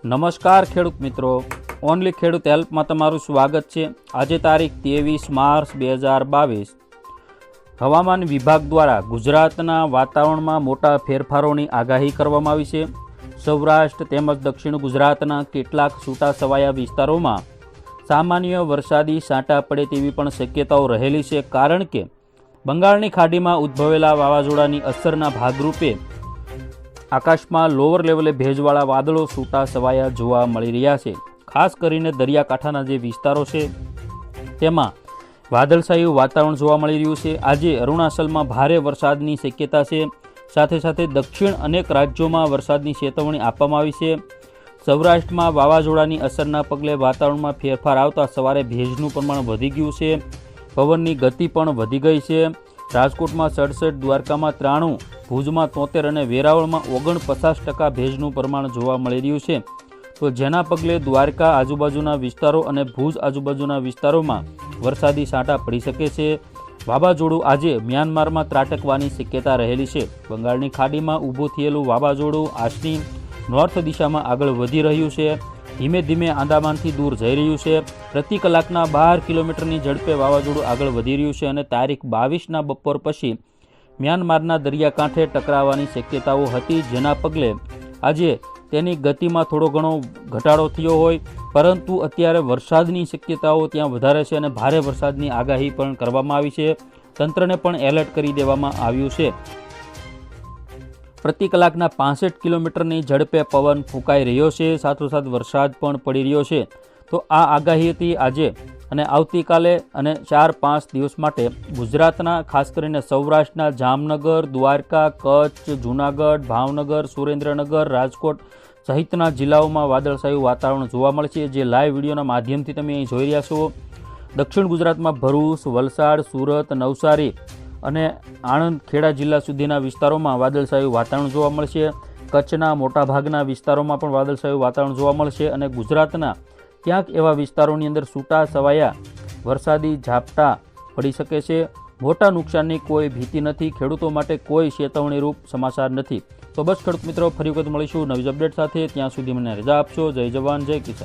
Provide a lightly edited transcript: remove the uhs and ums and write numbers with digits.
નમસ્કાર ખેડૂત મિત્રો, ઓનલી ખેડૂત હેલ્પમાં તમારું સ્વાગત છે। આજે તારીખ 23 માર્ચ 2022। હવામાન વિભાગ દ્વારા ગુજરાતના વાતાવરણમાં મોટા ફેરફારોની આગાહી કરવામાં આવી છે। સૌરાષ્ટ્ર તેમજ દક્ષિણ ગુજરાતના કેટલાક છૂટાછવાયા વિસ્તારોમાં સામાન્ય વરસાદી છાંટા પડે તેવી પણ શક્યતાઓ રહેલી છે, કારણ કે બંગાળની ખાડીમાં ઉદ્ભવેલા વાવાઝોડાની અસરના ભાગરૂપે આકાશમાં લોઅર લેવલે ભેજવાળા વાદળો છૂટા છવાયા જોવા મળી રહ્યા છે। ખાસ કરીને દરિયાકાંઠાના જે વિસ્તારો છે તેમાં વાદળછાયું વાતાવરણ જોવા મળી રહ્યું છે। આજે અરુણાચલમાં ભારે વરસાદની શક્યતા છે, સાથે સાથે દક્ષિણ અનેક રાજ્યોમાં વરસાદની ચેતવણી આપવામાં આવી છે। સૌરાષ્ટ્રમાં વાવાઝોડાની અસરના પગલે વાતાવરણમાં ફેરફાર આવતા સવારે ભેજનું પ્રમાણ વધી ગયું છે, પવનની ગતિ પણ વધી ગઈ છે। રાજકોટમાં 67, દ્વારકામાં 93, ભુજમાં 73 અને વેરાવળમાં 49% ભેજનું પ્રમાણ જોવા મળી રહ્યું છે। તો જેના પગલે દ્વારકા આજુબાજુના વિસ્તારો અને ભુજ આજુબાજુના વિસ્તારોમાં વરસાદી છાંટા પડી શકે છે। વાવાઝોડું આજે મ્યાનમારમાં ત્રાટકવાની શક્યતા રહેલી છે। બંગાળની ખાડીમાં ઊભું થયેલું વાવાઝોડું આજની નોર્થ દિશામાં આગળ વધી રહ્યું છે, ધીમે ધીમે આંદામાનથી દૂર જઈ રહ્યું છે। પ્રતિ કલાકના 12 કિલોમીટરની ઝડપે વાવાઝોડું આગળ વધી રહ્યું છે અને તારીખ 22ના બપોર પછી મ્યાનમારના દરિયાકાંઠે ટકરાવવાની શક્યતાઓ હતી, જેના પગલે આજે તેની ગતિમાં થોડો ઘણો ઘટાડો થયો હોય, પરંતુ અત્યારે વરસાદની શક્યતાઓ ત્યાં વધારે છે અને ભારે વરસાદની આગાહી પણ કરવામાં આવી છે। તંત્રને પણ એલર્ટ કરી દેવામાં આવ્યું છે। પ્રતિ કલાકના 65 કિલોમીટરની ઝડપે પવન ફૂંકાઈ રહ્યો છે, સાથોસાથ વરસાદ પણ પડી રહ્યો છે। તો આ આગાહી હતી આજે અને આવતીકાલે અને 4-5 દિવસ માટે ગુજરાતના ખાસ કરીને સૌરાષ્ટ્રના જામનગર, દ્વારકા, કચ્છ, જૂનાગઢ, ભાવનગર, સુરેન્દ્રનગર, રાજકોટ સહિતના જિલ્લાઓમાં વાદળછાયું વાતાવરણ જોવા મળશે, જે લાઈવ વિડીયોના માધ્યમથી તમે અહીં જોઈ રહ્યા છો। દક્ષિણ ગુજરાતમાં ભરૂચ, વલસાડ, સુરત, નવસારી અને આણંદ, ખેડા જિલ્લા સુધીના વિસ્તારોમાં વાદળછાયું વાતાવરણ જોવા મળશે। કચ્છના મોટાભાગના વિસ્તારોમાં પણ વાદળછાયું વાતાવરણ જોવા મળશે અને ગુજરાતના ક્યાંક એવા વિસ્તારોની અંદર છૂટા છવાયા વરસાદી ઝાપટા પડી શકે છે। મોટા નુકસાનની કોઈ ભીતિ નથી, ખેડૂતો માટે કોઈ ચેતવણીરૂપ સમાચાર નથી। તો બસ ખેડૂત મિત્રો, ફરી વખત મળીશું નવી અપડેટ સાથે। ત્યાં સુધી મને રજા આપશો। જય જવાન, જય કિસાન।